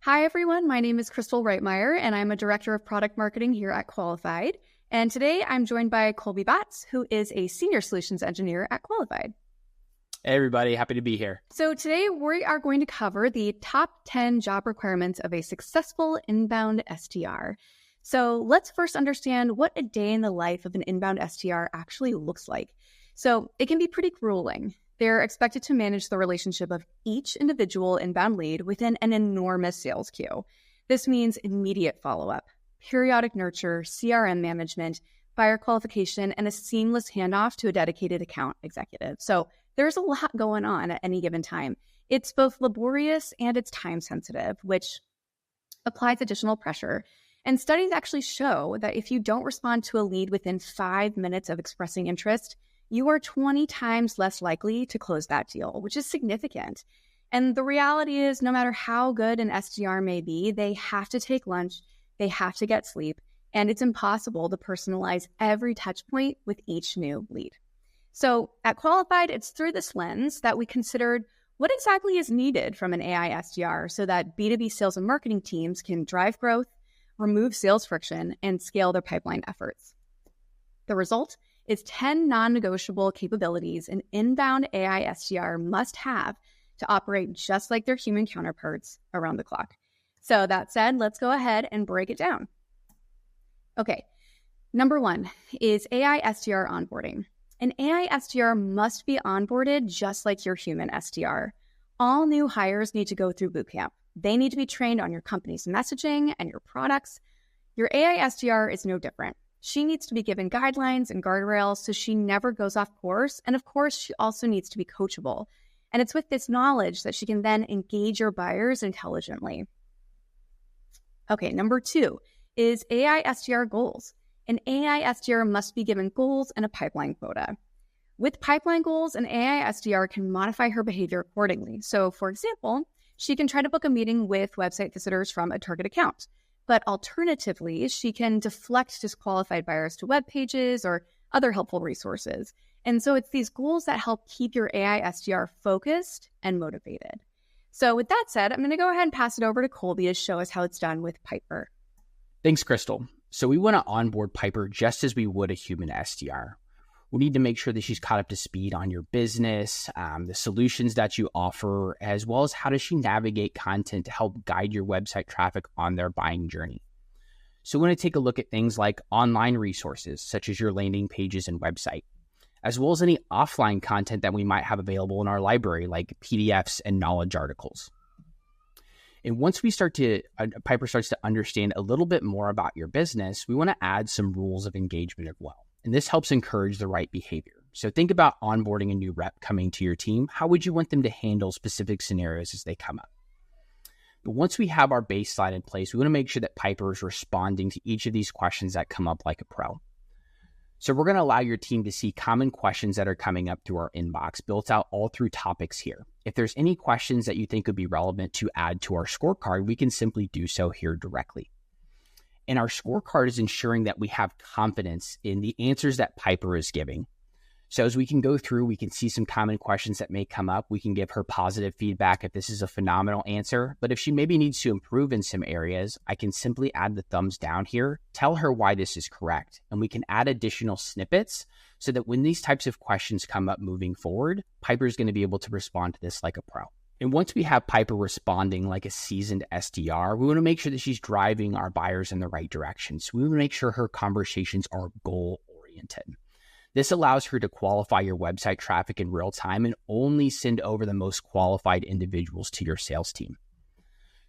Hi, everyone. My name is Crystal Reitmeyer, and I'm a Director of Product Marketing here at Qualified. And today I'm joined by Colby Batts, who is a Senior Solutions Engineer at Qualified. Hey, everybody. Happy to be here. So today we are going to cover the top 10 job requirements of a successful inbound SDR. So let's first understand what a day in the life of an inbound SDR actually looks like. So it can be pretty grueling. They're expected to manage the relationship of each individual inbound lead within an enormous sales queue. This means immediate follow-up, periodic nurture, CRM management, buyer qualification, and a seamless handoff to a dedicated account executive. So there's a lot going on at any given time. It's both laborious and it's time sensitive, which applies additional pressure. And studies actually show that if you don't respond to a lead within 5 minutes of expressing interest, you are 20 times less likely to close that deal, which is significant. And the reality is, no matter how good an SDR may be, they have to take lunch, they have to get sleep, and it's impossible to personalize every touch point with each new lead. So at Qualified, it's through this lens that we considered what exactly is needed from an AI SDR so that B2B sales and marketing teams can drive growth, remove sales friction, and scale their pipeline efforts. The result is 10 non-negotiable capabilities an inbound AI SDR must have to operate just like their human counterparts around the clock. So that said, let's go ahead and break it down. Okay, number 1 is AI SDR onboarding. An AI SDR must be onboarded just like your human SDR. All new hires need to go through bootcamp. They need to be trained on your company's messaging and your products. Your AI SDR is no different. She needs to be given guidelines and guardrails so she never goes off course. And of course, she also needs to be coachable. And it's with this knowledge that she can then engage your buyers intelligently. Okay, number 2 is AI SDR goals. An AI SDR must be given goals and a pipeline quota. With pipeline goals, an AI SDR can modify her behavior accordingly. So, for example, she can try to book a meeting with website visitors from a target account. But alternatively, she can deflect disqualified buyers to web pages or other helpful resources. And so it's these goals that help keep your AI SDR focused and motivated. So with that said, I'm going to go ahead and pass it over to Colby to show us how it's done with Piper. Thanks, Crystal. So we want to onboard Piper just as we would a human SDR. We need to make sure that she's caught up to speed on your business, the solutions that you offer, as well as how does she navigate content to help guide your website traffic on their buying journey. So we want to take a look at things like online resources, such as your landing pages and website, as well as any offline content that we might have available in our library, like PDFs and knowledge articles. And once Piper starts to understand a little bit more about your business, we want to add some rules of engagement as well. And this helps encourage the right behavior. So think about onboarding a new rep coming to your team. How would you want them to handle specific scenarios as they come up? But once we have our baseline in place, we want to make sure that Piper is responding to each of these questions that come up like a pro. So we're going to allow your team to see common questions that are coming up through our inbox, built out all through topics here. If there's any questions that you think would be relevant to add to our scorecard, we can simply do so here directly. And our scorecard is ensuring that we have confidence in the answers that Piper is giving. So as we can go through, we can see some common questions that may come up. We can give her positive feedback if this is a phenomenal answer. But if she maybe needs to improve in some areas, I can simply add the thumbs down here, tell her why this is correct. And we can add additional snippets so that when these types of questions come up moving forward, Piper is going to be able to respond to this like a pro. And once we have Piper responding like a seasoned SDR, we want to make sure that she's driving our buyers in the right direction. So we want to make sure her conversations are goal-oriented. This allows her to qualify your website traffic in real time and only send over the most qualified individuals to your sales team.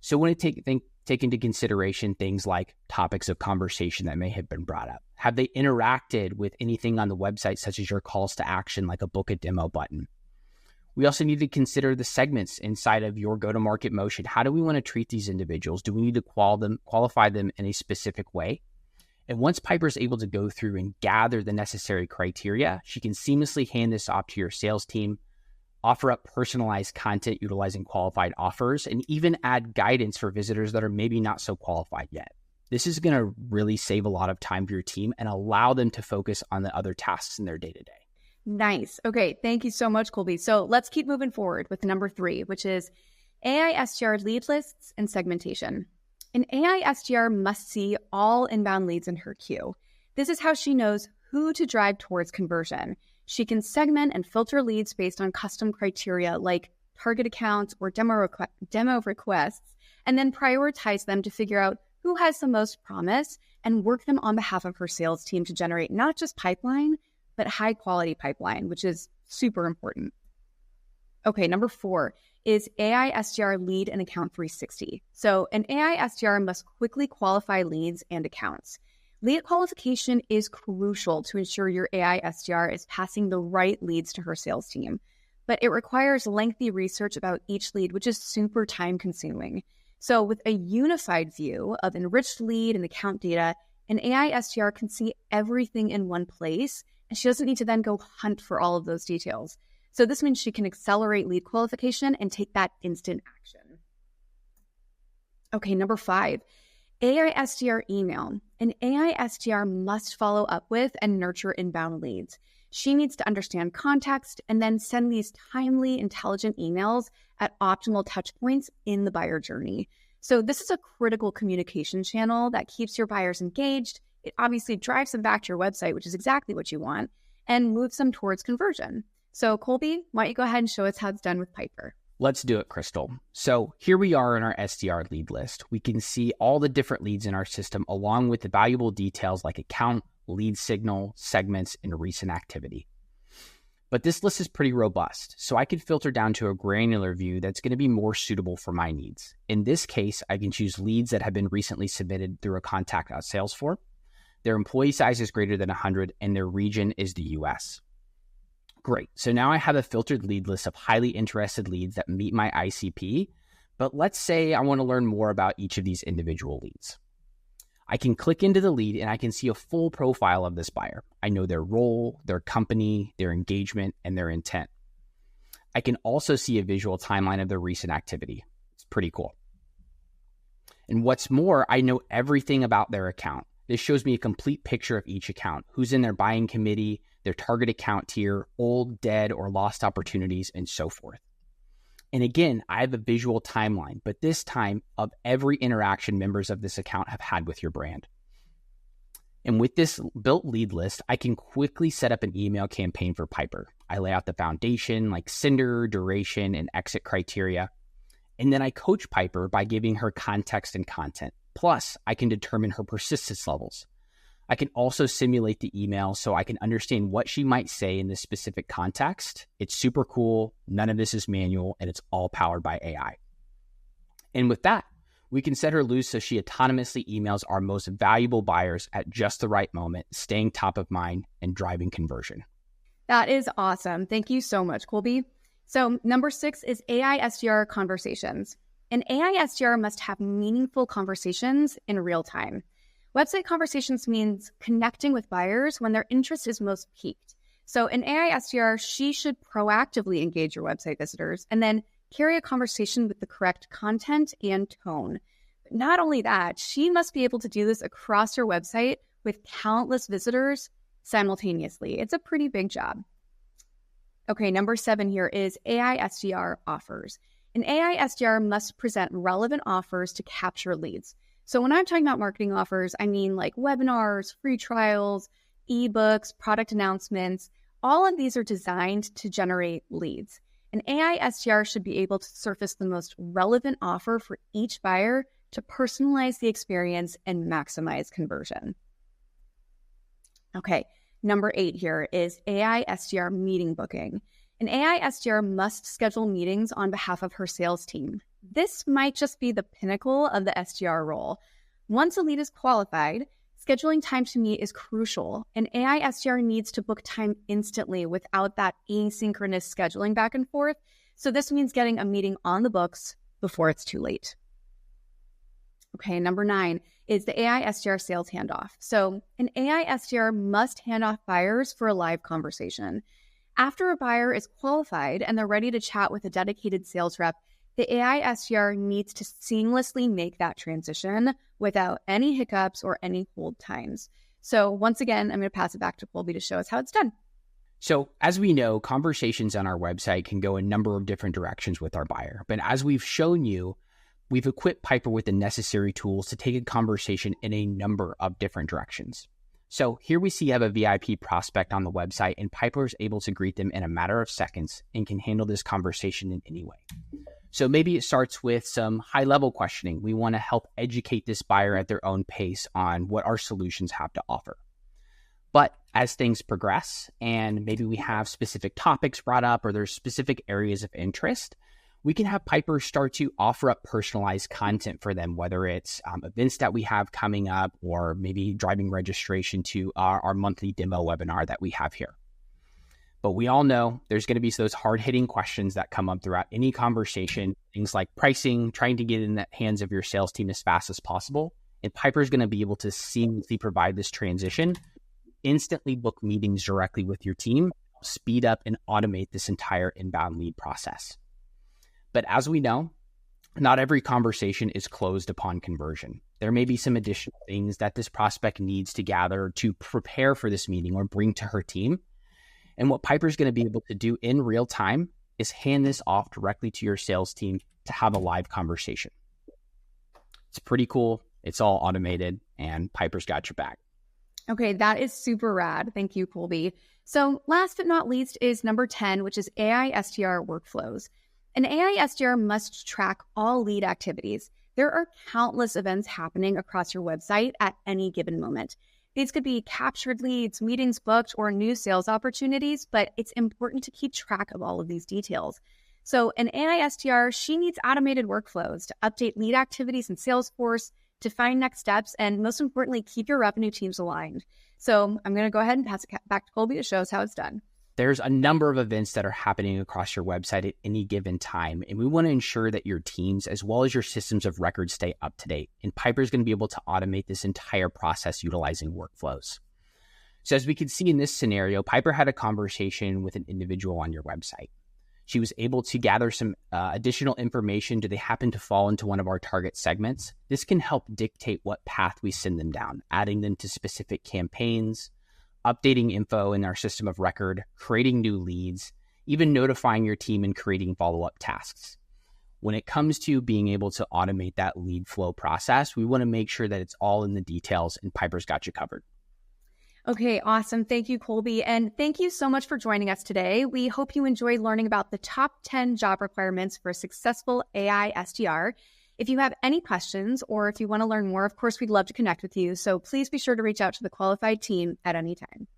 So when I take into consideration things like topics of conversation that may have been brought up, have they interacted with anything on the website, such as your calls to action, like a book a demo button? We also need to consider the segments inside of your go-to-market motion. How do we want to treat these individuals? Do we need to qualify them in a specific way? And once Piper's able to go through and gather the necessary criteria, she can seamlessly hand this off to your sales team, offer up personalized content utilizing qualified offers, and even add guidance for visitors that are maybe not so qualified yet. This is going to really save a lot of time for your team and allow them to focus on the other tasks in their day-to-day. Nice. Okay. Thank you so much, Colby. So let's keep moving forward with number 3, which is AI SDR lead lists and segmentation. An AI SDR must see all inbound leads in her queue. This is how she knows who to drive towards conversion. She can segment and filter leads based on custom criteria like target accounts or demo requests, and then prioritize them to figure out who has the most promise and work them on behalf of her sales team to generate not just pipeline, but high quality pipeline, which is super important. Okay, number 4 is AI SDR lead and account 360. So an AI SDR must quickly qualify leads and accounts. Lead qualification is crucial to ensure your AI SDR is passing the right leads to her sales team, but it requires lengthy research about each lead, which is super time consuming. So with a unified view of enriched lead and account data, an AI SDR can see everything in one place, and she doesn't need to then go hunt for all of those details. So this means she can accelerate lead qualification and take that instant action. Okay, number 5, AI SDR email. An AI SDR must follow up with and nurture inbound leads. She needs to understand context and then send these timely, intelligent emails at optimal touch points in the buyer journey. So this is a critical communication channel that keeps your buyers engaged. It obviously drives them back to your website, which is exactly what you want, and moves them towards conversion. So Colby, why don't you go ahead and show us how it's done with Piper? Let's do it, Crystal. So here we are in our SDR lead list. We can see all the different leads in our system along with the valuable details like account, lead signal, segments, and recent activity. But this list is pretty robust, so I could filter down to a granular view that's going to be more suitable for my needs. In this case, I can choose leads that have been recently submitted through a contact sales form. Their employee size is greater than 100, and their region is the US. Great. So now I have a filtered lead list of highly interested leads that meet my ICP, but let's say I want to learn more about each of these individual leads. I can click into the lead and I can see a full profile of this buyer. I know their role, their company, their engagement, and their intent. I can also see a visual timeline of their recent activity. It's pretty cool. And what's more, I know everything about their account. This shows me a complete picture of each account, who's in their buying committee, their target account tier, old, dead, or lost opportunities, and so forth. And again, I have a visual timeline, but this time of every interaction members of this account have had with your brand. And with this built lead list, I can quickly set up an email campaign for Piper. I lay out the foundation like sender, duration, and exit criteria. And then I coach Piper by giving her context and content. Plus, I can determine her persistence levels. I can also simulate the email so I can understand what she might say in this specific context. It's super cool. None of this is manual, and it's all powered by AI. And with that, we can set her loose so she autonomously emails our most valuable buyers at just the right moment, staying top of mind and driving conversion. That is awesome. Thank you so much, Colby. So number 6 is AI SDR conversations. An AI SDR must have meaningful conversations in real time. Website conversations means connecting with buyers when their interest is most piqued. So in AI SDR, she should proactively engage your website visitors and then carry a conversation with the correct content and tone. But not only that, she must be able to do this across your website with countless visitors simultaneously. It's a pretty big job. Okay, number 7 here is AI SDR offers. An AI SDR must present relevant offers to capture leads. So when I'm talking about marketing offers, I mean like webinars, free trials, ebooks, product announcements. All of these are designed to generate leads. An AI SDR should be able to surface the most relevant offer for each buyer to personalize the experience and maximize conversion. Okay, number 8 here is AI SDR meeting booking. An AI SDR must schedule meetings on behalf of her sales team. This might just be the pinnacle of the SDR role. Once a lead is qualified, scheduling time to meet is crucial. An AI SDR needs to book time instantly without that asynchronous scheduling back and forth. So this means getting a meeting on the books before it's too late. Okay, number 9 is the AI SDR sales handoff. So an AI SDR must hand off buyers for a live conversation. After a buyer is qualified and they're ready to chat with a dedicated sales rep, the AI SDR needs to seamlessly make that transition without any hiccups or any hold times. So once again, I'm going to pass it back to Colby to show us how it's done. So as we know, conversations on our website can go a number of different directions with our buyer. But as we've shown you, we've equipped Piper with the necessary tools to take a conversation in a number of different directions. So here we see you have a VIP prospect on the website, and Piper is able to greet them in a matter of seconds and can handle this conversation in any way. So maybe it starts with some high-level questioning. We want to help educate this buyer at their own pace on what our solutions have to offer. But as things progress and maybe we have specific topics brought up or there's specific areas of interest, we can have Piper start to offer up personalized content for them, whether it's events that we have coming up or maybe driving registration to our monthly demo webinar that we have here. But we all know there's going to be those hard-hitting questions that come up throughout any conversation, things like pricing, trying to get in the hands of your sales team as fast as possible. And Piper is going to be able to seamlessly provide this transition, instantly book meetings directly with your team, speed up and automate this entire inbound lead process. But as we know, not every conversation is closed upon conversion. There may be some additional things that this prospect needs to gather to prepare for this meeting or bring to her team. And what Piper's going to be able to do in real time is hand this off directly to your sales team to have a live conversation. It's pretty cool. It's all automated, and Piper's got your back. Okay, that is super rad. Thank you, Colby. So last but not least is number 10, which is AI SDR workflows. An AI SDR must track all lead activities. There are countless events happening across your website at any given moment. These could be captured leads, meetings booked, or new sales opportunities, but it's important to keep track of all of these details. So an AI SDR, she needs automated workflows to update lead activities in Salesforce, to find next steps, and most importantly, keep your revenue teams aligned. So I'm going to go ahead and pass it back to Colby to show us how it's done. There's a number of events that are happening across your website at any given time, and we want to ensure that your teams, as well as your systems of record, stay up to date. And Piper is going to be able to automate this entire process utilizing workflows. So as we can see in this scenario, Piper had a conversation with an individual on your website. She was able to gather some additional information. Do they happen to fall into one of our target segments? This can help dictate what path we send them down, adding them to specific campaigns, updating info in our system of record, creating new leads, even notifying your team and creating follow-up tasks. When it comes to being able to automate that lead flow process, we want to make sure that it's all in the details, and Piper's got you covered. Okay, awesome. Thank you, Colby. And thank you so much for joining us today. We hope you enjoyed learning about the top 10 job requirements for a successful AI SDR. If you have any questions or if you want to learn more, of course, we'd love to connect with you. So please be sure to reach out to the qualified team at any time.